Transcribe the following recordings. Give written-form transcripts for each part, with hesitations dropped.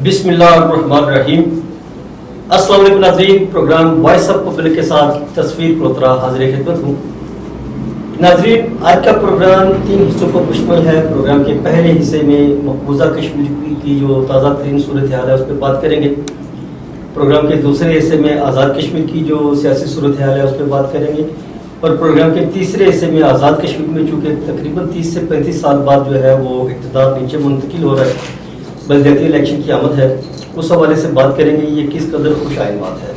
بسم اللہ الرحمن الرحیم۔ السلام علیکم ناظرین، پروگرام وائس آف پبلک کے ساتھ تصویر پلوترا حاضر خدمت ہوں۔ ناظرین، آج کا پروگرام 3 حصوں پر مشتمل ہے۔ پروگرام کے پہلے حصے میں مقبوضہ کشمیر کی جو تازہ ترین صورتحال ہے اس پہ بات کریں گے۔ پروگرام کے دوسرے حصے میں آزاد کشمیر کی جو سیاسی صورتحال ہے اس پہ بات کریں گے، اور پروگرام کے تیسرے حصے میں آزاد کشمیر میں چونکہ تقریباً 30 سے 35 سال بعد جو ہے وہ اقتدار نیچے منتقل ہو رہا ہے، بلدیاتی الیکشن کی آمد ہے، اس حوالے سے بات کریں گے یہ کس قدر خوش آئند بات ہے۔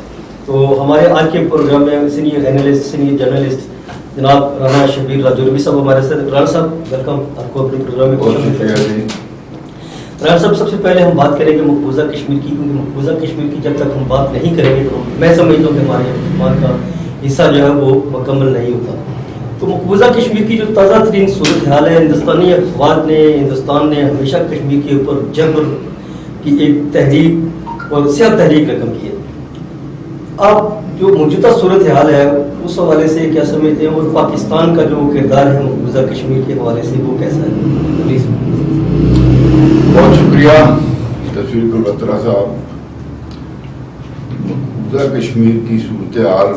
تو ہمارے آج کے پروگرام میں سینئر اینالسٹ، سینئر جرنلسٹ جناب رانا شبیر راجوروی صاحب ہمارے ساتھ۔ رانا صاحب ویلکم، آپ کو اپنے پروگرام میں خوش آمدید۔ رانا صاحب، سب سے پہلے ہم بات کریں گے مقبوضہ کشمیر کی، کیونکہ مقبوضہ کشمیر کی جب تک ہم بات نہیں کریں گے تو میں سمجھتا ہوں کہ ہمارے اعتماد کا حصہ جو ہے وہ مکمل نہیں ہوتا۔ تو مقبوضہ کشمیر کی جو تازہ ترین صورتحال ہے، ہندوستانی افواج نے، ہندوستان نے ہمیشہ کشمیر کے اوپر جبر کی ایک تحریک اور سیاہ تحریک رقم کی ہے۔ آپ جو موجودہ صورتحال ہے اس حوالے سے کیا سمجھتے ہیں، اور پاکستان کا جو کردار ہے مقبوضہ کشمیر کے حوالے سے وہ کیسا ہے؟ پلیز۔ بہت شکریہ تصویر پلوترا صاحب۔ مقبوضہ کشمیر کی صورتحال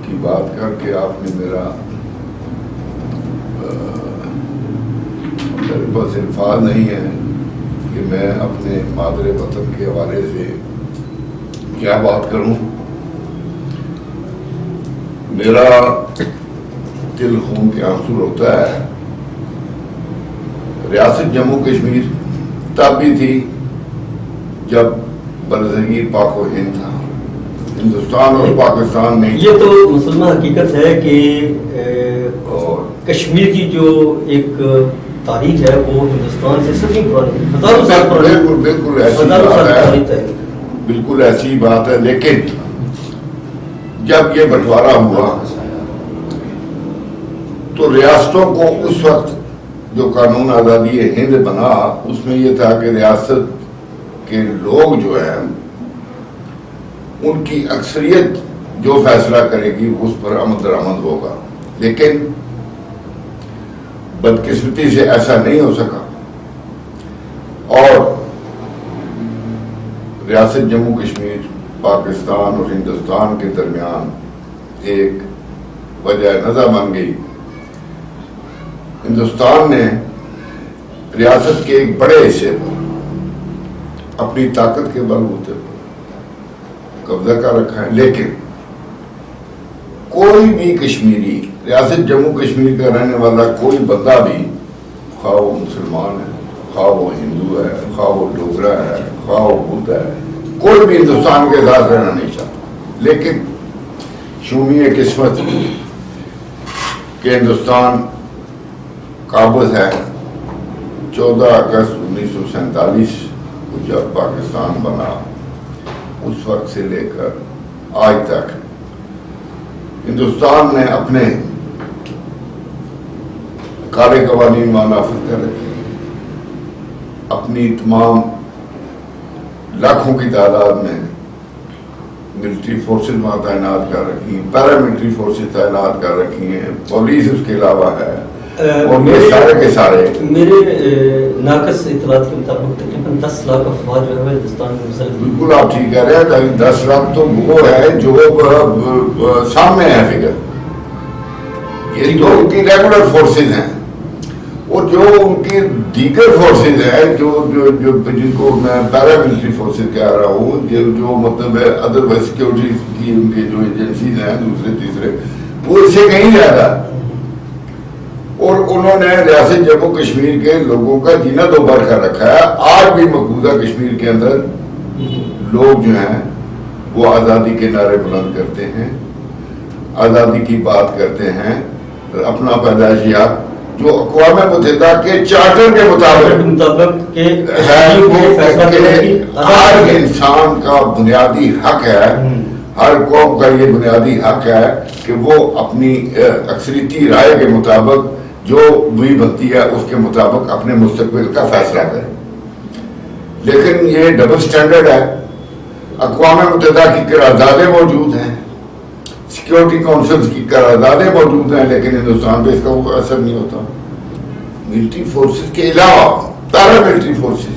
کی بات کر کے آپ نے میرے پاس الفاظ نہیں ہے کہ میں اپنے مادر وطن کے حوالے سے کیا بات کروں۔ میرا دل خون کے آنسو روتا ہے۔ ریاست جموں کشمیر تب بھی تھی جب برصغیر پاک و ہند تھا، ہندوستان اور پاکستان میں۔ یہ تو مسلمہ حقیقت ہے کہ کشمیر کی جو ایک تاریخ ہے وہ ہندوستان سے سبھی پرانی، ہزاروں سال پرانی، بالکل ایسی بات ہے، بالکل ایسی بات ہے۔ لیکن جب یہ بٹوارا ہوا تو ریاستوں کو اس وقت جو قانون آزادی ہند بنا اس میں یہ تھا کہ ریاست کے لوگ جو ہیں ان کی اکثریت جو فیصلہ کرے گی اس پر عمل درآمد ہوگا۔ لیکن بدقسمتی سے ایسا نہیں ہو سکا، اور ریاست جموں کشمیر پاکستان اور ہندوستان کے درمیان ایک وجہ نظر بن گئی۔ ہندوستان نے ریاست کے ایک بڑے حصے پر اپنی طاقت کے بلبوتے پر قبضہ کر رکھا ہے، لیکن کوئی بھی کشمیری، ریاست جموں کشمیر کا رہنے والا کوئی بندہ بھی، خواہ وہ مسلمان ہے، خواہ وہ ہندو ہے، خواہ وہ ڈوگرا ہے، خواہ وہ بدھ ہے، کوئی بھی ہندوستان کے ساتھ رہنا نہیں چاہتا۔ لیکن شومی قسمت کہ ہندوستان قابض ہے 14 اگست 1947 کو جب پاکستان بنا، اس وقت سے لے کر آج تک ہندوستان نے اپنے کالے قوانین نافذ کر رکھے، اپنی تمام لاکھوں کی تعداد میں ملٹری فورسز وہاں تعینات کر رکھی ہیں، پیراملٹری فورسز تعینات کر رکھی ہیں، پولیس اس کے علاوہ ہے، اور یہ سارے کے سارے میرے ناقص اطلاعات کے مطابق تقریباً 10 لاکھ افواج جو ہے ہندوستان میں مسلط۔ بالکل آپ ٹھیک کہہ رہے ہیں۔ 10 لاکھ تو وہ ہے جو سامنے ہے فگر، یہ جو ان کی ریگولر فورسز ہیں، اور جو ان کی دیگر فورسز ہیں جن کو میں پیراملٹری فورسز کہہ رہا ہوں، جو مطلب ہے ادر سیکورٹی کی ان کی جو ایجنسیز ہیں دوسرے تیسرے، وہ اس سے کہیں زیادہ، اور انہوں نے ریاست جموں کشمیر کے لوگوں کا جینا دوبر کر رکھا ہے۔ آج بھی مقبوضہ کشمیر کے اندر لوگ جو ہیں وہ آزادی کے نعرے بلند کرتے ہیں، آزادی کی بات کرتے ہیں، اپنا پیدائشیات جو اقوام متحدہ کے چارٹر کے مطابق ہر انسان کا بنیادی حق ہے، ہر قوم کا یہ بنیادی حق ہے کہ وہ اپنی اکثریتی رائے کے مطابق جو بھی بنتی ہے اس کے مطابق اپنے مستقبل کا فیصلہ کرے۔ لیکن یہ ڈبل سٹینڈرڈ ہے۔ اقوام متحدہ کی قراردادیں موجود ہیں، سیکیورٹی کونسلز کی قراردادیں موجود ہیں، لیکن ہندوستان پہ اس کا کوئی اثر نہیں ہوتا۔ ملٹری فورسز کے علاوہ پیراملٹری فورسز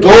2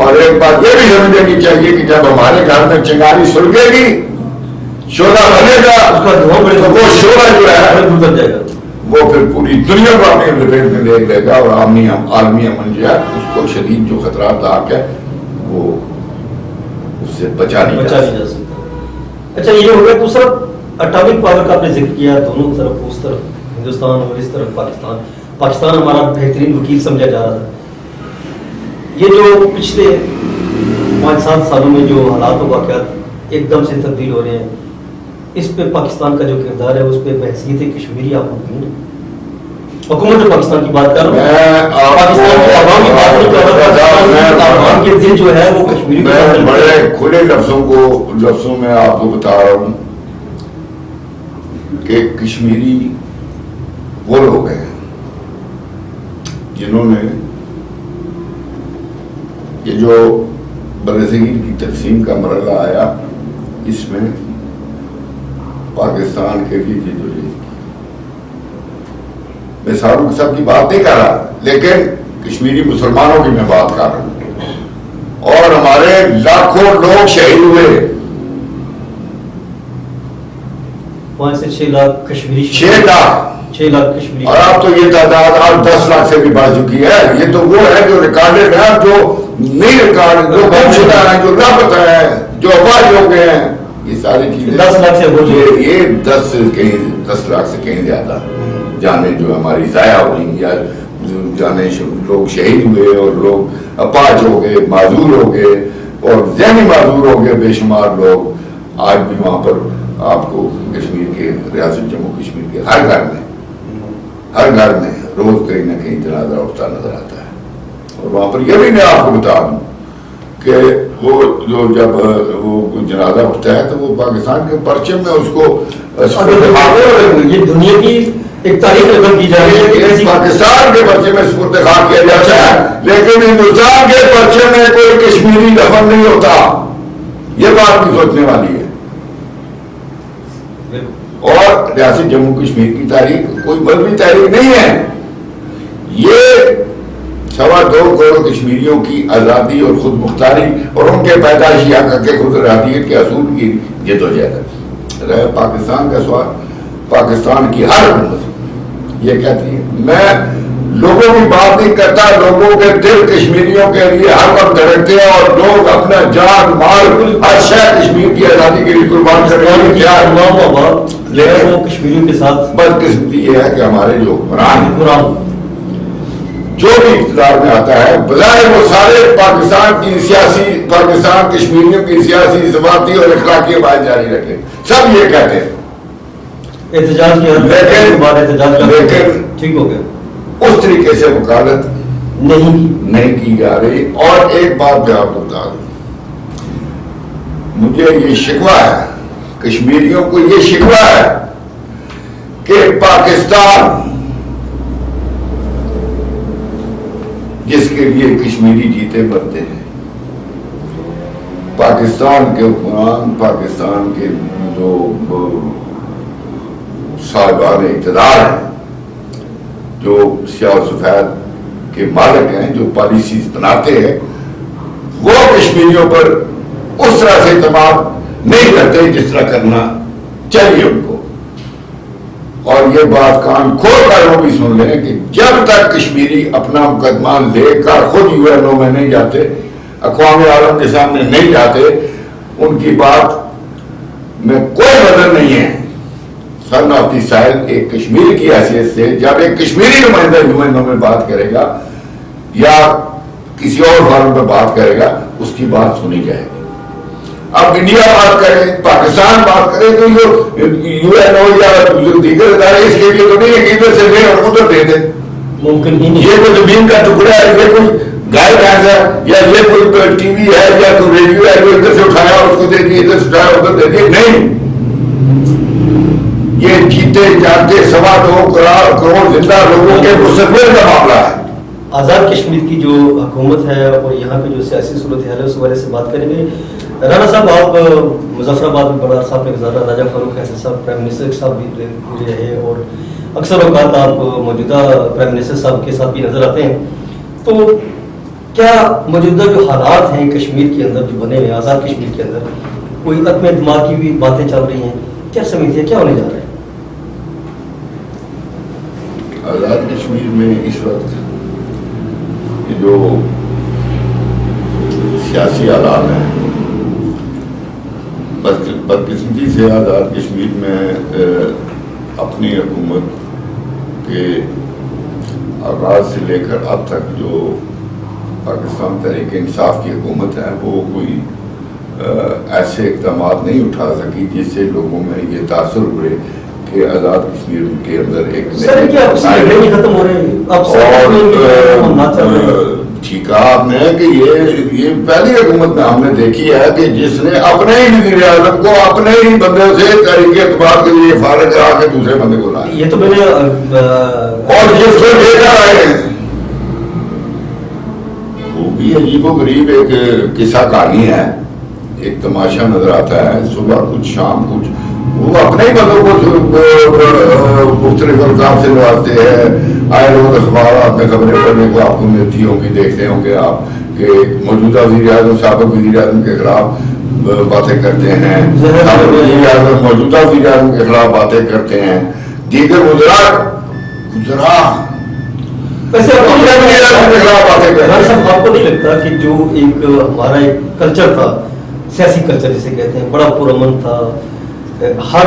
اور ایک بات یہ بھی سمجھ لینی چاہیے کہ جب ہمارے گھر میں چنگاری سلگے گی، شعلہ بنے گا، اس کا دھواں بڑے تو وہ شعلہ جو ہے گزر جائے گا، وہ پھر پوری دنیا کو اپنے لپیٹ میں لے لے گا، اور عالمی امن جو ہے اس کو شدید جو خطرات لاحق ہے وہ اس سے بچا نہیں جا سکتا۔ اچھا یہ ہو گیا۔ دوسرا اٹامک پاور کا آپ نے ذکر کیا، دونوں طرف، اس طرف ہندوستان اور اس طرف پاکستان۔ پاکستان ہمارا بہترین وکیل سمجھا جا رہا تھا۔ یہ جو پچھلے 5-7 سالوں میں جو حالات و واقعات ایک دم سے تبدیل ہو رہے ہیں، اس پہ پاکستان کا جو کردار ہے، اس پہ بحثیت کشمیری آپ مطمئن ہیں؟ حکومت پاکستان کی بات کر رہا ہوں، پاکستان کے عوام کی بات نہیں کر رہا، عوام کے دل جو ہے وہ کشمیری کے ساتھ، میں بڑے کھلے لفظوں میں آپ کو بتا رہا ہوں کہ کشمیری وہ لوگ ہیں جنہوں نے یہ جو برصغیر کی تقسیم کا مرحلہ آیا، اس میں پاکستان کے لیے جدوجہد کی۔ میں شاہرخ صاحب کی بات نہیں کر رہا، لیکن کشمیری مسلمانوں کی میں بات کر رہا ہوں، اور ہمارے لاکھوں لوگ شہید ہوئے، 5 سے 6 لاکھ کشمیری، 6 لاکھ، 6 لاکھ کشمیری، اور اب تو یہ تعداد اب 10 لاکھ سے بھی بڑھ چکی ہے۔ یہ تو وہ ہے جو ریکارڈڈ ہے، جو نہیں ریکارڈ، جو گم شدہ ہے، جو لاپتہ ہے، جو افواج ہو گئے ہیں، یہ ساری چیزیں 10 لاکھ سے ہو چکی، یہ 10 لاکھ سے کہیں زیادہ جانیں جو ہماری ضائع ہوئی، یا جانے لوگ شہید ہوئے، اور لوگ اپاہج ہو گئے، معذور ہو گئے، اور ذہنی معذور ہو گئے بے شمار لوگ۔ آج بھی وہاں پر آپ کو کشمیر کے، ریاست جموں کشمیر کے ہر گھر میں روز کہیں نہ کہیں جنازہ اٹھتا نظر آتا ہے۔ اور وہاں پر یہ بھی میں آپ کو بتا دوں کہ وہ جو جب وہ جنازہ اٹھتا ہے تو وہ پاکستان کے پرچم میں اس کو یہ دنیا کی ایک تاریخ رقم کی جا رہی ہے کہ ایسی پاکستان کے پرچے میں سپرد خاک کیا جاتا ہے، لیکن ہندوستان کے پرچے میں کوئی کشمیری دفن نہیں ہوتا۔ یہ بات بھی سوچنے والی ہے۔ اور ریاست جموں کشمیر کی تاریخ کوئی مذہبی تاریخ نہیں ہے، یہ 2.25 کروڑ کشمیریوں کی آزادی اور خود مختاری اور ان کے پیدائشی حق کے خود ارادیت کے اصول کی جدوجہد ہے۔ پاکستان کا سوال، پاکستان کی ہر حکومت یہ کہتی ہے، میں لوگوں کی بات نہیں کرتا، لوگوں کے دل کشمیریوں کے لیے ہر وقت دھڑکتے ہیں، اور لوگ اپنا جان مال ہر شے کشمیر کی آزادی کے لیے قربان کرنے کے لیے تیار ہیں۔ لیکن وہ کشمیریوں کے ساتھ بدقسمتی یہ ہے کہ ہمارے جو حکمران جو بھی اقتدار میں آتا ہے، بظاہر وہ سارے پاکستان کشمیریوں کی سیاسی، ثقافتی اور اخلاقی آواز جاری رکھے، سب یہ کہتے ہیں، احتجاج کی لیکن ٹھیک ہو گیا، اس طریقے سے وکالت نہیں کی جا رہی۔ اور ایک بات میں آپ کو بتا دوں، مجھے یہ شکوہ ہے، کشمیریوں کو یہ شکوہ ہے کہ پاکستان جس کے لیے کشمیری جیتے مرتے ہیں، پاکستان کے حکمران، پاکستان کے جو صاحبان اقتدار ہیں، جو سیاہ و سفید کے مالک ہیں، جو پالیسیز بناتے ہیں، وہ کشمیریوں پر اس طرح سے اعتماد نہیں کرتے جس طرح کرنا چاہیے ان کو۔ اور یہ بات کان کھول کر وہ بھی سن لیں کہ جب تک کشمیری اپنا مقدمہ لے کر خود UN میں نہیں جاتے، اقوام عالم کے سامنے نہیں جاتے، ان کی بات میں کوئی وزن نہیں ہے۔ سن آف دی سائل ایک کشمیر کی حیثیت سے جب ایک کشمیری نمائندہ UN میں بات کرے گا یا کسی اور فارم پہ بات کرے گا، اس کی بات سنی جائے گی۔ اب انڈیا بات کرے، پاکستان بات کرے تو UN یا دیگر ادارے اس کے لیے تو نہیں ہے کہ ادھر سے لے اور ادھر دے دیں، ممکن ہی نہیں۔ یہ کوئی زمین کا ٹکڑا ہے، یہ کوئی گائے بھینس ہے، یا یہ کوئی ٹی وی ہے یا کوئی ریڈیو ہے جو ادھر سے اٹھایا اور اس کو دے دیے، ادھر سے اٹھایا ادھر دے دیے، نہیں۔ یہ جیتے جاتے 2.25 کروڑ زندہ لوگوں کے مستقبل کا معاملہ ہے۔ آزاد کشمیر کی جو حکومت ہے اور یہاں پہ جو سیاسی صورتحال ہے اس حوالے سے بات کریں گے۔ رانا صاحب، آپ مظفر آباد میں بڑا عرصہ آپ نے گزارا، راجہ فاروق حیدر صاحب پرائم منسٹر صاحب بھی رہے، اور اکثر اوقات آپ موجودہ پرائم منسٹر صاحب کے ساتھ بھی نظر آتے ہیں، تو کیا موجودہ جو حالات ہیں کشمیر کے اندر جو بنے ہوئے آزاد کشمیر کے اندر کوئی عدم اعتماد کی بھی باتیں چل رہی ہیں، کیا سمجھتے ہیں کیا ہونے جا رہا ہے؟ آزاد کشمیر میں اس وقت یہ جو سیاسی حالات ہیں، بدقسمتی سے آزاد کشمیر میں اپنی حکومت کے آغاز سے لے کر اب تک جو پاکستان تحریک انصاف کی حکومت ہے وہ کوئی ایسے اقدامات نہیں اٹھا سکی جس سے لوگوں میں یہ تاثر ہوئے کہ آزاد کشمیر کے اندر ایک ختم ہو رہے ٹھیک کہا آپ نے کہ یہ پہلی حکومت میں ہم نے دیکھی ہے کہ جس نے اپنے ہی وزیر اعظم کو اپنے ہی بندے سے تحریک اعتماد کے لیے فارغ کرا کے دوسرے بندے کو لایا. یہ تو میں نے اور جس کو دیکھا ہے وہ بھی عجیب و غریب ایک قصہ کہانی ہے، ایک تماشا نظر آتا ہے. صبح کچھ شام کچھ وہ اپنے ہی بندوں کو مختلف القاب سے نوازتے ہیں. آئے روز اخبارات میں خبریں پڑھنے کو آپ کو ملتی ہوں گی، دیکھتے ہوں گے آپ کہ موجودہ وزیر اعظم سابق وزیر اعظم کے خلاف باتیں کرتے ہیں، سابق وزیر اعظم موجودہ وزیر اعظم کے خلاف باتیں کرتے ہیں، دیگر گزرا ویسے آپ کو نہیں لگتا کہ جو ایک ہمارا ایک کلچر تھا، سیاسی کلچر جسے کہتے ہیں، بڑا پرامن تھا، ہر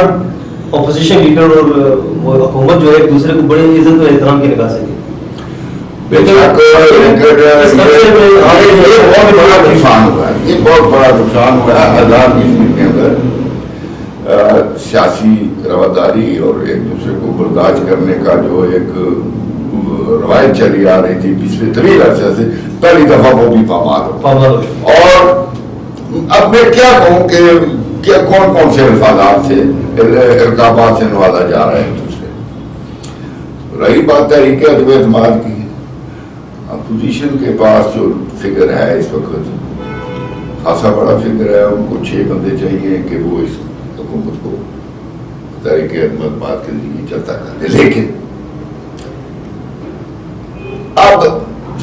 اپوزیشن لیڈر اور وہ حکومت جو ہے ایک دوسرے کو بڑی عزت و احترام کی نگاہ سے یہ بہت بڑا نقصان ہوا ہے آزاد کشمیر کے اندر. سیاسی رواداری اور ایک دوسرے کو برداشت کرنے کا جو ایک روایت چلی آ رہی تھی پچھلے طویل عرصے سے، پہلی دفعہ وہ بھی پامال ہو. اور اب میں کیا کہوں کہ کون کون سے الفاظات سے القابات سے نوازا جا رہا ہے ایک دوسرے. رہی بات تحریک عدم اعتماد کی، اپوزیشن کے پاس جو فگر ہے اس وقت خاصا بڑا فگر ہے. ان کو 6 بندے چاہیے کہ وہ اس حکومت کو تحریک عدم اعتماد کے ذریعے چلتا کر دے. لیکن اب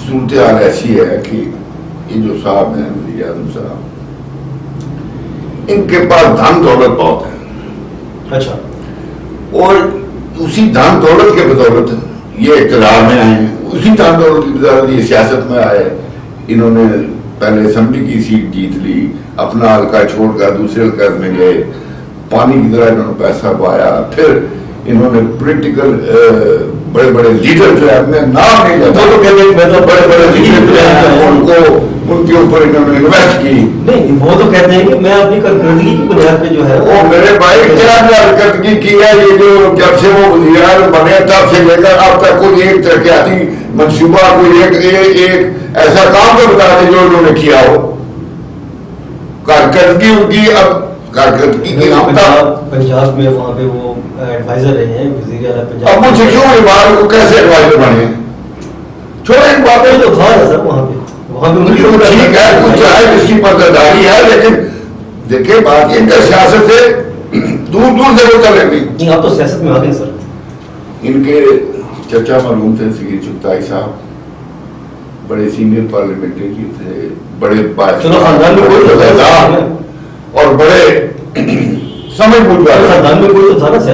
صورتحال ایسی ہے کہ یہ جو صاحب ہیں وزیر اعظم صاحب، ان کے پاس دھن دولت بہت ہے. اچھا. اور اسی دھن دولت کے بدولت یہ اقتدار میں آئے ہیں، اسی دھن دولت کی بدولت یہ سیاست میں آئے. انہوں نے پہلے اسمبلی کی سیٹ جیت لی، اپنا حلقہ چھوڑ کر دوسرے حلقے میں گئے، پانی کی طرح انہوں نے پیسہ پایا. پھر انہوں نے پولیٹیکل بڑے بڑے لیڈر جو ہے، میں نام نہیں لیتا، بڑے بڑے لیڈر جو ہیں ان کے اوپر انہوں نے انویسٹ کی. نہیں، وہ تو کہتے ہیں کہ میں اپنی کارکردگی کی بنیاد پہ جو ہے وہ میرے بھائی کیا کارکردگی کی ہے. یہ جو جب سے وہ وزیر اعظم بنے تب سے لے کر اب تک کوئی ایک ترقیاتی منصوبہ، کوئی ایک ایسا کام تو بتا دیں جو انہوں نے کیا ہو. کارکردگی ان کی اب کارکردگی کی پنجاب میں وہاں پہ وہ ایڈوائزر رہے ہیں وزیر اعلیٰ پنجاب. اب مجھ سے کیوں یہ بات کو کیسے ایڈوائزر بنے؟ چھوڑیں باتیں جو تھا سر وہاں پہ ٹھیک ہے، کچھ ہے جس کی پرداری ہے، لیکن دیکھیں بات ان کا سیاست سے دور دور سے وہ چلے گی. آپ تو سیاست میں آ گئے سر. ان کے چچا مرحوم تھے سگیر چغتائی صاحب، بڑے سینئر پارلیمنٹری تھے، بڑے اور بڑے سمجھ بوجھ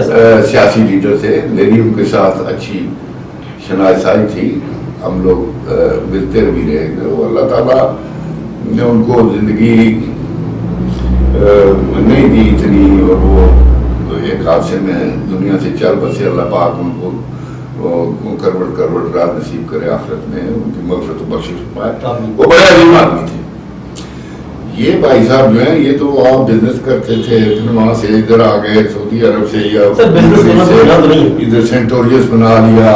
سیاسی لیڈر تھے. میری ان کے ساتھ اچھی شناسائی تھی، ہم لوگ ملتے بھی رہے. اللہ تعالیٰ نے ان کو زندگی نہیں دی اتنی، اور وہ ایک حادثے میں دنیا سے چل بسے. اللہ پاک ان کو کروٹ رات نصیب کرے آخرت میں، ان کی مغفرت و بخشش فرمائے. وہ بڑے عظیم آدمی تھے. یہ بھائی صاحب جو ہیں یہ تو آپ بزنس کرتے تھے، پھر وہاں سے ادھر آ گئے سعودی عرب سے یا ادھر سینٹوریس بنا لیا.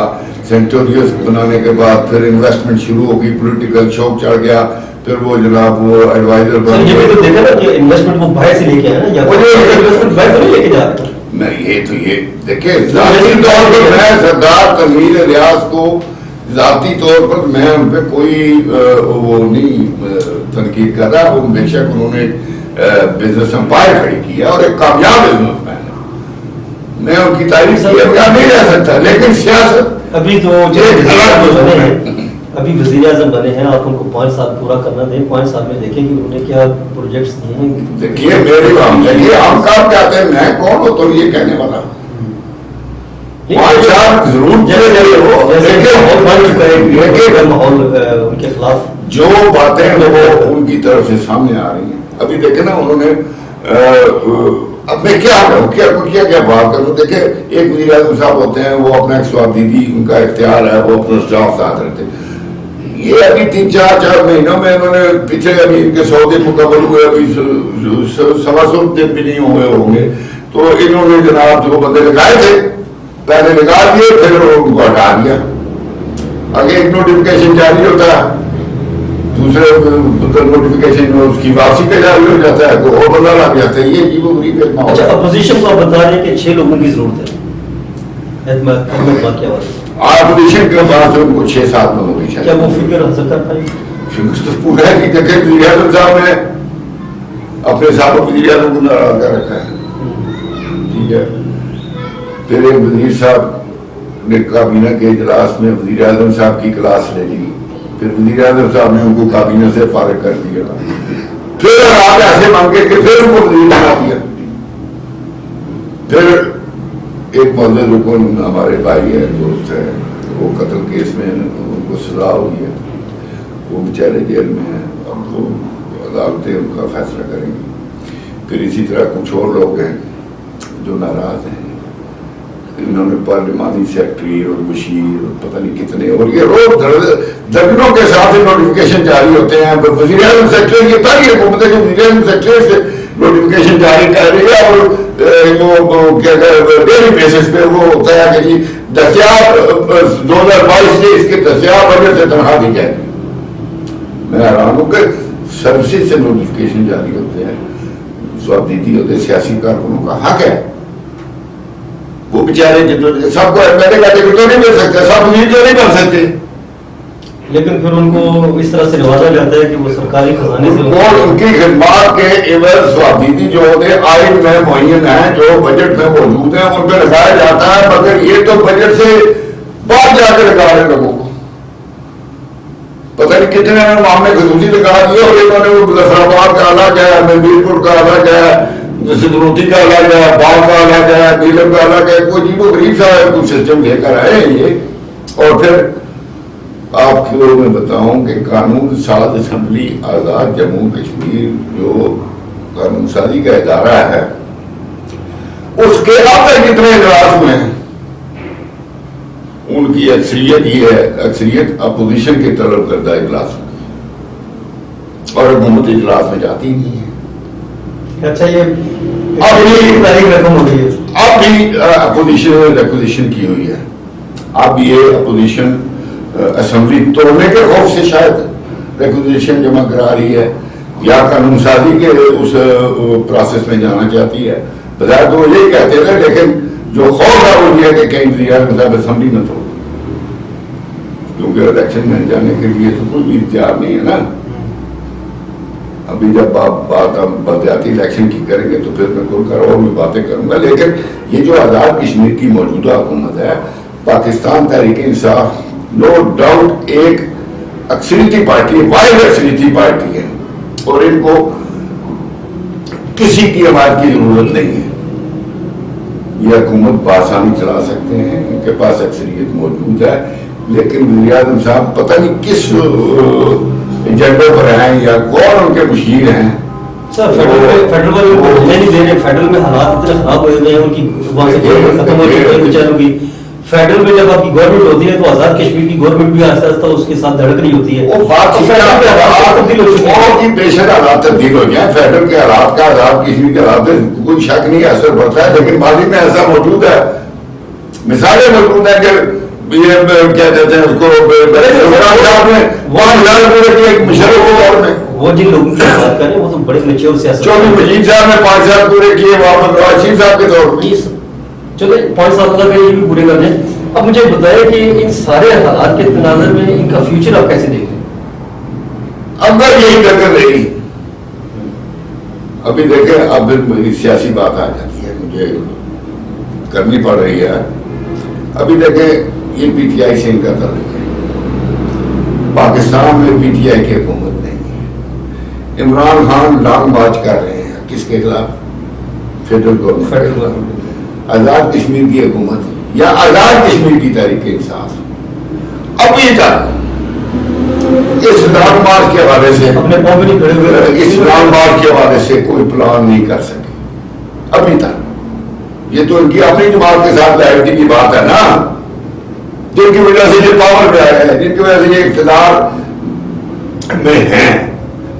سینٹوریس بنانے کے بعد پھر انویسٹمنٹ شروع ہو گئی، پولیٹیکل شوق چڑھ گیا. پھر وہ جناب وہ ایڈوائزر بن گئے. نہیں، یہ تو یہ دیکھیں ذاتی طور پر میں سردار تنویر ریاض کو ذاتی طور پر میں ان پہ کوئی وہ نہیں تنقید کر رہا. وہ بے شک انہوں نے بزنس امپائر کھڑی کی ہے اور ایک کامیاب بزنس مین ہے، میں ان کی تعریف نہیں رہ سکتا. لیکن سیاست ابھی تو ابھی وزیر اعظم بنے ہیں, آپ ان کو 5 سال پورا کرنا دیں, 5 سال میں دیکھیں کہ انہوں نے کیا پروجیکٹس دیے ہیں. دیکھیے میری بات ہے, یہ ہم کام کہتے ہیں, میں کون ہوں تو یہ کہنے والا 5 سال ضرور ماحول ان کے خلاف جو باتیں وہ ان کی طرف سے سامنے آ رہی ہیں. ابھی دیکھیں نا انہوں نے, اب میں کیا کیا بات کروں. دیکھیں ایک وزیر اعظم صاحب ہوتے ہیں, وہ اپنا سوابدیدی ان کا اختیار ہے, وہ اپنا اسٹاف ساتھ رہتے ہیں. یہ ابھی 3-4 مہینوں میں انہوں نے پیچھے ابھی ان کے 100 دن مکمل ہوئے, ابھی 125 دن بھی نہیں ہوئے ہوں گے, تو انہوں نے جناب جو بندے لگائے تھے پہلے نکال دیے, پھر ان کو ہٹا دیا. آگے ایک نوٹیفکیشن جاری ہوتا ہے, دوسرے نوٹیفکیشن اس کی واپسی پہ جاری ہو جاتا ہے, تو اور بندہ لگ جاتا ہے. یہ عجیب و غریب ایک ماحول. اچھا, اپوزیشن کو آپ بتا رہے ہیں کہ 6 لوگوں کی ضرورت ہے. اپوزیشن کے پاس ان کو 6-7 لوگوں کی چاہیے. کیا وہ فگر حاصل کر پائیں؟ فگر تو پورا ہے نہیں. دیکھیں وزیر اعظم صاحب نے اپنے سابق وزیر اعظم کو ناراض کر رکھا ہے, ٹھیک ہے. پھر ایک وزیر صاحب نے کابینہ کے اجلاس میں وزیر اعظم صاحب کی کلاس لے لی, پھر وزیر اعظم صاحب نے ان کو کابینہ سے فارغ کر دیا, پھر آپ ایسے مانگے کہ پھر ان کو وزیر بنا دیا. پھر ایک معزز رکن ہمارے بھائی ہے, دوست ہے, وہ قتل کیس میں ان کو سزا ہوئی ہے, وہ بیچارے جیل میں ہیں. اب وہ عدالتیں ان کا فیصلہ کریں گی. پھر اسی طرح کچھ اور لوگ ہیں جو ناراض ہیں. انہوں نے پارلیمانی سیکرٹری اور مشیر اور پتہ نہیں کتنے, اور یہ روز درجنوں کے ساتھ نوٹیفکیشن جاری ہوتے ہیں. وزیر اعظم سیکرٹری کی پہلی حکومت ہے جو وزیر اعظم سیکرٹری سے نوٹیفکیشن جاری کر رہی ہے, اور ڈیلی بیسس پہ وہ ہوتا ہے کہ جی دستیاب 2022 سے اس کے دستیاب بجٹ سے تنخواہ دی جائے گی. میں حیران ہوں کہ سروسز سے نوٹیفکیشن جاری ہوتے ہیں, سوابدیدی ہوتے ہیں, سیاسی کارکنوں کا حق ہے. وہ بیچارے سب کو میرے کیٹیگری تو نہیں مل سکتے, سب وزیر تو نہیں بن سکتے. لیکن پھر ان کو اس طرح سے نوازا جاتا ہے کہ وہ سرکاری خزانے سے اور ان کی خدمات کے عوض سوابدیدی جو ہوتے ہیں آئین میں معین ہیں, جو بجٹ میں موجود ہیں, ان پہ لگایا جاتا ہے. مگر یہ تو بجٹ سے باہر جا کے لگا رہے لوگوں کو, پتہ نہیں کتنے معاملے خصوصی لگا دیے, اور انہوں نے وہ مظفر آباد کا الگ ہے, مہدی پور کا الگ ہے, سدروتی کا الگ ہے, باغ کا الگ ہے, نیلم کا الگ ہے. کوئی عجیب و غریب سا کوئی سسٹم لے کر آئے ہیں یہ. اور پھر آپ کو میں بتاؤں کہ قانون ساز اسمبلی آزاد جموں کشمیر جو قانون سازی کا ادارہ ہے, اس کے اب تک کتنے اجلاس ہوئے ہیں, ان کی اکثریت یہ ہے, اکثریت اپوزیشن کے طلب کردہ اجلاس میں, اور حکومت اجلاس میں جاتی نہیں ہے. اچھا, یہ اب بھی اپوزیشن ریکوزیشن کی ہوئی ہے. اب یہ اپوزیشن اسمبلی توڑنے کے خوف سے شاید ریکوزیشن جمع کرا رہی ہے, یا قانون سازی کے اس پروسیس میں جانا چاہتی ہے. بظاہر تو وہ یہی کہتے تھے, لیکن جو خوف ہے وہ یہ ہے کہ کہیں وزیر مطلب اسمبلی میں توڑ, کیونکہ الیکشن میں جانے کے لیے تو کوئی بھی اختیار نہیں ہے نا. ابھی جب بات ہم بلدیاتی الیکشن کی کریں گے تو پھر میں کھل کر اور بھی باتیں کروں گا. لیکن یہ جو آزاد کشمیر کی موجودہ حکومت ہے, پاکستان تحریک انصاف نو ڈاؤٹ ایک اکثریتی پارٹی ہے, واحد اکثریتی پارٹی ہے, اور ان کو کسی کی حمایت کی ضرورت نہیں ہے. یہ حکومت بآسانی چلا سکتے ہیں, ان کے پاس اکثریت موجود ہے. لیکن وزیر اعظم صاحب پتہ نہیں کس ایجنڈے پر ہیں یا کون ان کے مشیر ہیں. سر فیڈرل میں حالات اتنے خراب ہوئے گئے ہیں, ان کی وہاں سے ختم ہو چکی ہے بیچاروں کی. فیڈرل میں جب آپ کی گورنمنٹ ہوتی ہے تو آزاد کشمیر کی گورنمنٹ بھی آہستہ آہستہ اس کے ساتھ دھڑک رہی ہوتی ہے. وہ بات بے شک حالات تبدیل ہو گئے ہیں. فیڈرل کے حالات کا آزاد کشمیر کے حالات میں کوئی شک نہیں اثر پڑتا ہے, لیکن ماضی میں ایسا موجود ہے, مثالیں موجود ہیں کہ یہ کیا کہتے ہیں اس کو وہ جن لوگوں کی بات کر رہے ہیں وہ تو بڑے میچور سیاست. چودھری مجید صاحب نے 5 سال پورے کیے, محمد نواز شریف صاحب کے طور پر. چلے 5 سال تک یہ بھی پورے کر دیں. اب مجھے بتائیں کہ ان سارے حالات کے تناظر میں ان کا فیوچر آپ کیسے دیکھ رہے ہیں؟ اندر یہی ٹکر رہی. ابھی دیکھیں, اب سیاسی بات آ جاتی ہے, مجھے کرنی پڑ رہی ہے. ابھی دیکھیں یہ پی ٹی آئی سے ان کا تعلق ہے. پاکستان میں پی ٹی آئی کی حکومت نہیں ہے. عمران خان لانگ مارچ کر رہے ہیں کس کے خلاف؟ Federal government. آزاد کشمیر کی حکومت یا آزاد کشمیر کی تحریک انصاف ابھی تک اس لانگ مارچ کے حوالے سے اس لانگ مارچ کے حوالے سے کوئی پلان نہیں کر سکے ابھی تک. یہ تو ان کی اپنی جماعت کے ساتھ لائبریٹی کی بات ہے نا، جن کی وجہ سے یہ پاور پہ آئے ہیں، جن کی وجہ سے یہ اقتدار میں ہیں،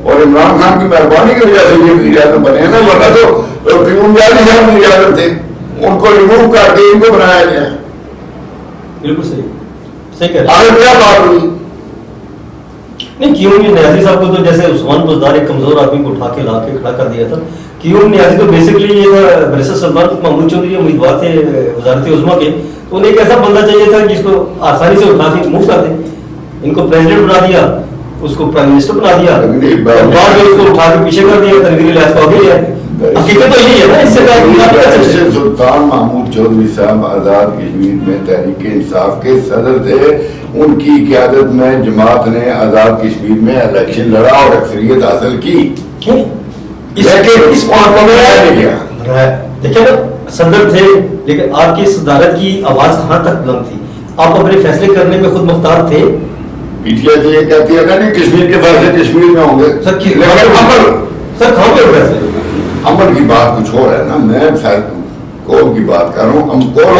اور عمران خان کی مہربانی کی وجہ سے یہ وزیر اعظم بنے ہیں نا، ورنہ تو قیوم جالی صاحب وزیر اعظم تھے، ان کو ریموو کر کے ان کو بنایا گیا. بالکل صحیح کہہ رہے ہیں. آگے کیا بات ہوئی؟ نہیں، قیوم نیازی صاحب کو تو جیسے عثمان بزدار ایک کمزور آدمی کو اٹھا کے لا کے کھڑا کر دیا تھا، قیوم نیازی تو بیسکلی یہ بریسر سلطان محمود چودھری امیدوار تھے وزارت عظمیٰ کے، تو انہیں ایک ایسا بندہ چاہیے تھا جس کو آسانی سے اٹھا کے موو کر دیں. ان کو پریزیڈنٹ بنا دیا، اس کو پرائم منسٹر بنا دیا، بعد میں اس کو اٹھا کے پیچھے کر دیا، تنویر الیاس کو آگے لیا. حقیقت تو یہی ہے نا. اس سے سلطان محمود چودھری صاحب آزاد کشمیر میں تحریک انصاف کے صدر تھے. ان کی قیادت میں جماعت نے آزاد کشمیر میں الیکشن لڑا اور اکثریت حاصل کی. اس دیکھیں نا، صدر تھے لیکن آپ کی صدارت کی آواز کہاں تک بلند تھی؟ آپ اپنے فیصلے کرنے میں خود مختار تھے. پی ٹی آئی تو یہ کہتی ہے نا کشمیر کے فیصلے کشمیر میں ہوں گے. سر کہاں پہ فیصلے؟ عمل کی بات کچھ اور ہے نا. میں قوم کی بات کر رہا ہوں. ہم قوم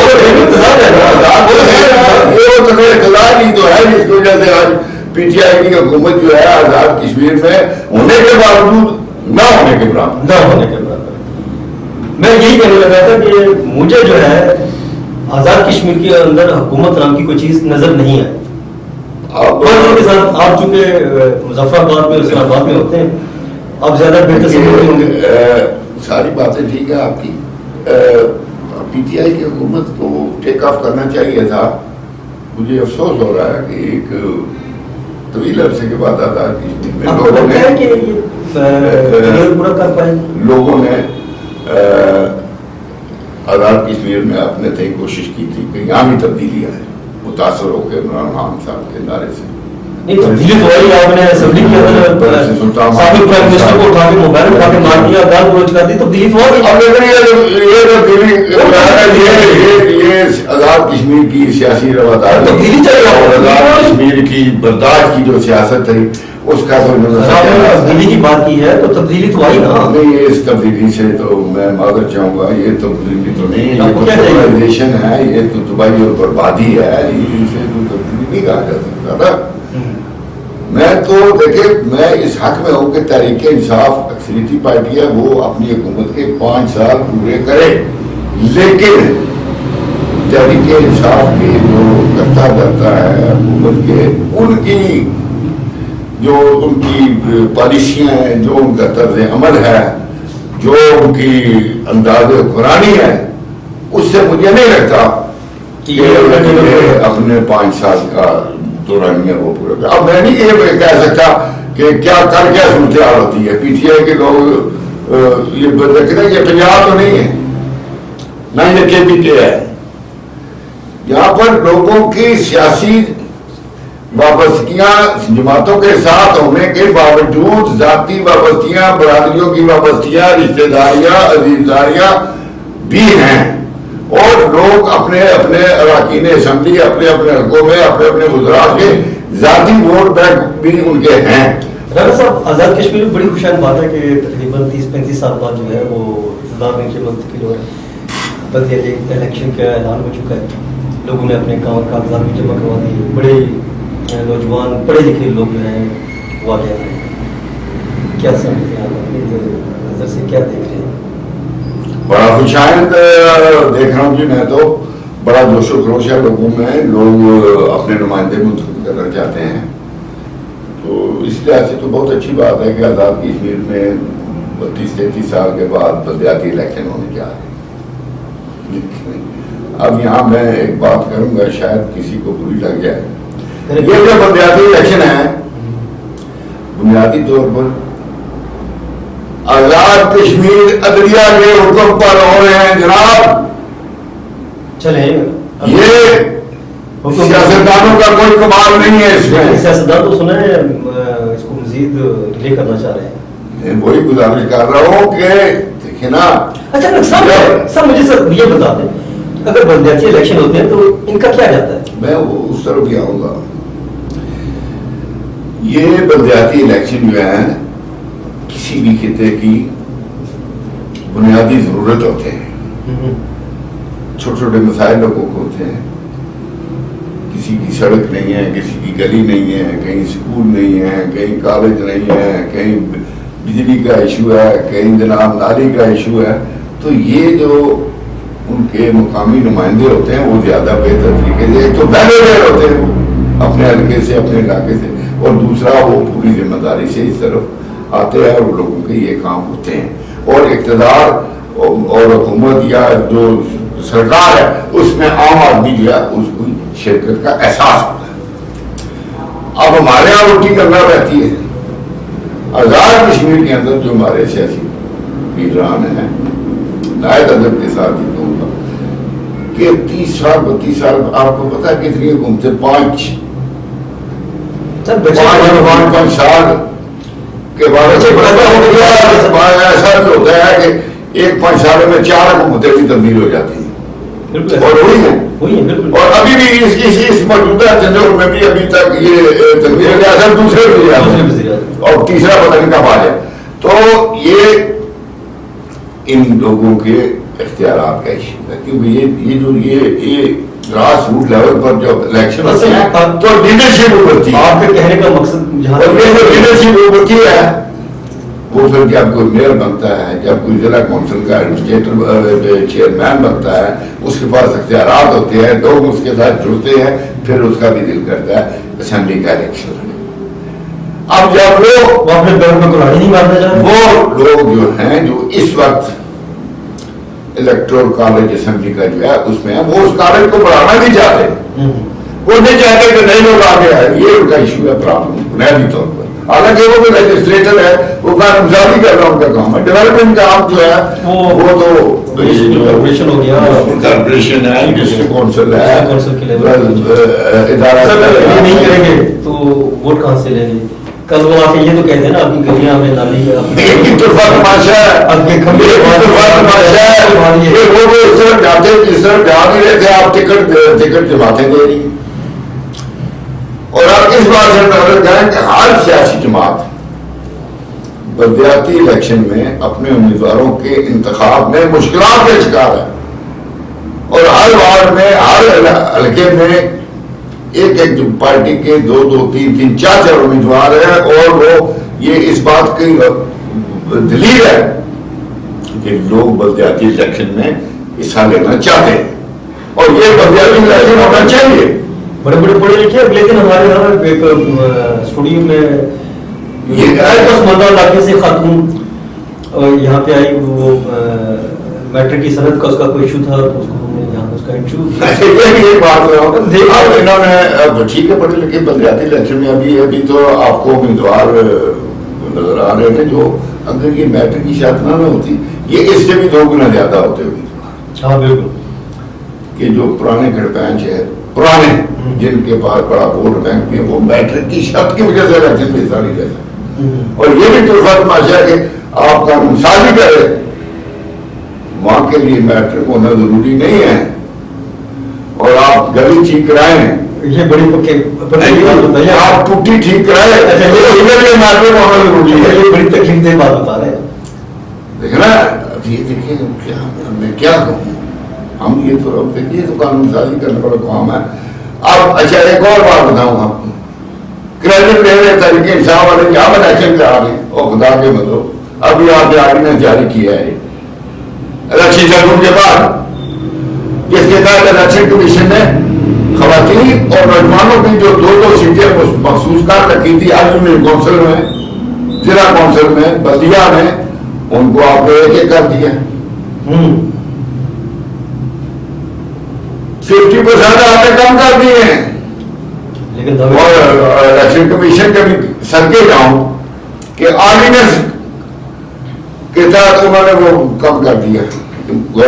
اقتدار ہی تو ہے جس کی وجہ سے آج پی ٹی آئی کی حکومت جو ہے آزاد کشمیر میں ہونے کے باوجود نہ ہونے کے برابر. میں یہی کہنے لگا تھا کہ مجھے جو ہے آزاد کشمیر کے اندر حکومت نام کی کوئی چیز نظر نہیں آئی. آپ چونکہ مظفر آباد میں اسلام آباد میں ہوتے ہیں، آپ زیادہ بہتر سمجھتے ہوں گے. ساری باتیں ٹھیک ہے آپ کی. پی ٹی آئی کی حکومت کو ٹیک آف کرنا چاہیے تھا. مجھے افسوس ہو رہا ہے کہ ایک طویل عرصے کے بعد آزاد کشمیر میں لوگوں نے آزاد کشمیر میں اپنے تئیں کوشش کی تھی کہ یہاں بھی تبدیلی آئے، متاثر ہو کے عمران خان صاحب کے نعرے سے. تبدیلی تو آئی. آپ نے اسمبلی کے اندر سابق پرائم منسٹر کو اٹھا کے موبائل اٹھا کے مار دیا، گال گلوچ کر دی. تبدیلی تو آ گئی. یہ آزاد کشمیر کی سیاسی رواداری تبدیلی چل رہا ہے. آزاد کشمیر کی برداشت کی جو سیاست ہے اس کا تو تبدیلی کی بات کی ہے تو تبدیلی تو آئی نا. نہیں، اس تبدیلی سے تو میں معذرت چاہوں گا. یہ تبدیلی تو نہیں ہے، یہ تو پولرائزیشن ہے، یہ تو تباہی اور بربادی ہے. اسے تو تبدیلی نہیں کہا جا سکتا نا. میں تو دیکھیں، میں اس حق میں ہوں کہ تحریک انصاف اکثریتی پارٹی ہے، وہ اپنی حکومت کے 5 سال پورے کرے. لیکن تحریک انصاف کے جو کرتا جاتا ہے حکومت کے، ان کی جو ان کی پالیسیاں ہیں، جو ان کا طرز عمل ہے، جو ان کی انداز حکمرانی ہے، اس سے مجھے نہیں لگتا کہ اپنے 5 سال کا دورانیہ وہ پورا کر. اب میں نہیں یہ کہہ سکتا کہ کیا کر کیا صورتحال ہوتی ہے. پی ٹی آئی کے لوگ یہ دیکھنا، یہ پنجاب تو نہیں ہے نہ یہ کے پی کے ہے. یہاں پر لوگوں کی سیاسی وابستگیاں جماعتوں کے ساتھ ہونے کے باوجود ذاتی وابستیاں، برادریوں کی وابستیاں، رشتہ داریاں، عزیزداریاں بھی ہیں، اور لوگ اپنے اپنے اراکین اسمبلی، اپنے اپنے حلقوں میں اپنے اپنے وزراء کے ذاتی ووٹ بینک بھی ان کے ہیں. رانا صاحب، آزاد کشمیر میں بڑی خوشحال بات ہے کہ تقریباً 30-35 سال بعد جو ہے وہ اقتدار میں منتقل ہو رہا ہے. بلکہ الیکشن کا اعلان ہو چکا ہے، لوگوں نے اپنے کاغذات بھی جمع کروا دیے. بڑے نوجوان پڑھے لکھے لوگ جو ہیں وہ آگے آ رہے ہیں. کیا سمجھتے ہیں آپ اپنی نظر سے، کیا دیکھ رہے ہیں؟ بڑا خوشائند دیکھ رہا ہوں جی. میں تو بڑا جوش و خروش ہے لوگوں میں. لوگ اپنے نمائندے منتخب کرنا چاہتے ہیں، تو اس لحاظ سے تو بہت اچھی بات ہے کہ آزاد کشمیر میں 32-33 سال کے بعد بلدیاتی الیکشن ہونے جا رہے ہیں. اب یہاں میں ایک بات کروں گا، شاید کسی کو بری لگ جائے. یہ جو بلدیاتی الیکشن ہے، بنیادی طور پر آزاد کشمیر عدلیہ کے حکم پر ہو رہے ہیں جناب. چلیں یہ سیاستدانوں کا کوئی کمال نہیں ہے اس میں. سیاستدان تو سنا ہے اس کو مزید ڈیلے کرنا چاہ رہے ہیں. میں وہی گزارش کر رہا ہوں کہ دیکھیں نا. اچھا سر مجھے سر یہ بتا دیں اگر بلدیاتی الیکشن ہوتے ہیں تو ان کا کیا جاتا ہے؟ میں اس طرف بھی آؤں گا. یہ بلدیاتی الیکشن جو ہے کسی بھی خطے کی بنیادی ضرورت ہوتے ہیں. چھوٹے چھوٹے مسائل لوگوں کو ہوتے ہیں. کسی کی سڑک نہیں ہے, کسی کی گلی نہیں ہے, کہیں اسکول نہیں ہے, کہیں کالج نہیں ہے, کہیں بجلی کا ایشو ہے, کہیں جناب نالی کا ایشو ہے. تو یہ جو ان کے مقامی نمائندے ہوتے ہیں وہ زیادہ بہتر طریقے سے ایک تو ویلیڈیٹ ہوتے ہیں اپنے حلقے سے, اپنے علاقے سے, اور دوسرا وہ پوری ذمہ داری سے اس طرف آتے ہیں اور لوگوں کے یہ کام ہوتے ہیں. اور اقتدار اور حکومت یا جو سرکار ہے اس میں عام آدمی جو ہے اس کو شرکت کا احساس ہوتا ہے. اب ہمارے یہاں روٹی کرنا رہتی ہے. آزاد کشمیر کے اندر جو ہمارے سیاسی لیڈران ہیں, نہایت ادب کے ساتھ یہ کہوں گا کہ 30 سال 32 سال آپ کو پتا ہے کتنی حکومتیں 5 سال کے بعد ایسا بھی ہوتا ہے کہ ایک 5 سالوں میں 4 حکومتیں بھی تبدیل ہو جاتی ہیں اور ہوئی ہیں. اور ابھی بھی اس موجودہ تنظیم میں بھی ابھی تک یہ تنظیم اعظم دوسرے وزیر اور تیسرا پتہ نہیں کب آ جائے. تو یہ ان لوگوں کے اختیارات کا ایشو ہے کیونکہ یہ گراس روٹ لیول پر جو الیکشن ہوتے ہیں تو لیڈرشپ ابھرتی ہے. آپ کے کہنے کا مقصد لیڈرشپ ابھرتی ہے وہ پھر جب کوئی میئر بنتا ہے, جب کوئی ضلع کونسل کا ایڈمنسٹریٹر چیئرمین بنتا ہے, اس کے پاس اختیارات ہوتے ہیں, لوگ اس کے ساتھ جڑتے ہیں, پھر اس کا بھی دل کرتا ہے اسمبلی کا الیکشن. اب جب وہ اپنے گھر میں کلاڑی نہیں مارنا چاہتے, وہ لوگ جو ہیں جو اس وقت الیکٹورل کالج اسمبلی کا جو ہے اس میں وہ اس کالج کو بڑھانا نہیں چاہتے. وہ نہیں چاہتے کہ نئے لوگ آگے آئے. یہ ان کا ایشو ہے, پرابلم بنیادی طور پر. حالانکہ وہ بھی لیجسلیٹر ہے, وہ مثالی کر رہا ہوں ان کا کام ہے. ڈیولپمنٹ کا آپ جو ہے وہ تو کارپوریشن ہو گیا, کارپوریشن ہے, ڈسٹرکٹ کونسل ہے, ادارہ نہیں کریں گے تو ووٹ کہاں سے لیں گے. کل وہ آ کے یہ تو کہتے ہیں نا آپ کی گلیاں میں نالی ہے, اس طرف جا نہیں رہے تھے آپ ٹکٹ جماعتیں دے رہی. اور آپ اس بات سے نظر کریں کہ ہر سیاسی جماعت بلدیاتی الیکشن میں اپنے امیدواروں کے انتخاب میں مشکلات کا شکار ہے. اور ہر وارڈ میں, ہر حلقے میں ایک پارٹی کے 2 3 4 امیدوار ہیں, اور وہ یہ اس بات کی دلیل ہے کہ لوگ بلدیاتی الیکشن میں حصہ لینا چاہتے ہیں, اور یہ بلدیاتی الیکشن ہونا چاہیے. بڑے بڑے پڑھے لکھے, لیکن ہمارے یہاں ایک اسٹوڈیو میں پسماندہ علاقے سے خاتون یہاں پہ آئی, وہ میٹرک کی صنعت کا اس کا کوئی ایشو تھا, تو اس کو ہم نے یہاں اس کا انہوں نے ٹھیک ہے پڑھے لکھے بلدیاتی الیکشن میں ابھی تو آپ کو امیدوار نظر آ رہے تھے جو اگر یہ میٹرک کی شاید نہ ہوتی یہ اس سے بھی 2 گنا زیادہ ہوتے امیدوار. ہاں بالکل, کہ جو پرانے گھڑپینچ ہے, پرانے جن کے پاس بڑا ووٹ بینک بھی, وہ میٹرک کی شرط کی وجہ سے الیکشن میں حصہ نہیں لے سکتے. اور یہ بھی تو فرق ماشا ہے کہ آپ قانون سازی کرے, وہاں کے لیے میٹرک ہونا ضروری نہیں ہے, اور آپ گلی ٹھیک کرائیں, یہ بڑی آپ ٹوٹی ٹھیک کرائے, میٹرک ہونا ضروری ہے. یہ بڑی تکلیف دہ بات بتا رہے ہیں. دیکھنا یہ دیکھیے میں کیا کہوں, ہم یہ تو دیکھیے تو قانون سازی کرنے والا کام ہے. اب اچھا ایک اور بات بتاؤں آپ کو, کریڈٹ لے رہے طریقے انصاف والے کیا الیکشن کرا رہے ہیں, اور خدا کے مطلب ابھی آپ آرڈیننس جاری کیا ہے الیکشن شیڈول کے بعد, جس کے تحت الیکشن کمیشن نے خواتین اور نوجوانوں کی جو 2 سیٹیں مخصوص کر رکھی تھی یونین کونسل میں, ضلع کونسل میں, بلدیہ میں, ان کو آپ نے ایک کر دیا. 50% آپ نے کم کر دیے ہیں. اور الیکشن کمیشن کے بھی سر کے جاؤں کہ آرڈیننس کے تحت انہوں نے وہ کم کر دیا